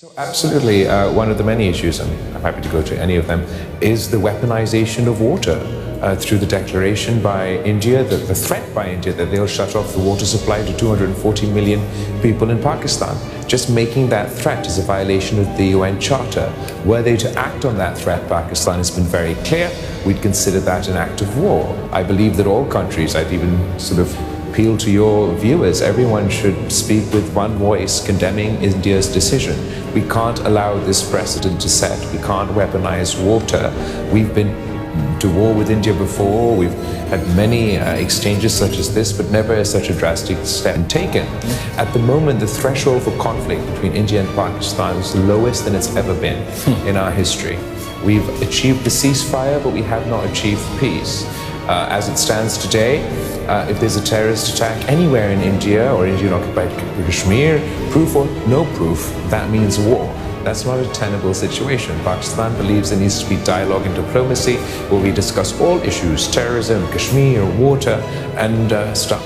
So absolutely, one of the many issues, and I'm happy to go to any of them, is the weaponization of water through the declaration by India, the threat by India that they'll shut off the water supply to 240 million people in Pakistan. Just making that threat is a violation of the UN Charter. Were they to act on that threat, Pakistan has been very clear, we'd consider that an act of war. I believe that all countries, I'd even sort of appeal to your viewers, everyone should speak with one voice condemning India's decision. We can't allow this precedent to set. We can't weaponize water. We've been to war with India before. We've had many exchanges such as this, but never such a drastic step taken. At the moment, the threshold for conflict between India and Pakistan is the lowest than it's ever been in our history. We've achieved a ceasefire, but we have not achieved peace. As it stands today, if there's a terrorist attack anywhere in India or Indian-occupied Kashmir, proof or no proof, that means war. That's not a tenable situation. Pakistan believes there needs to be dialogue and diplomacy where we discuss all issues, terrorism, Kashmir, water, and start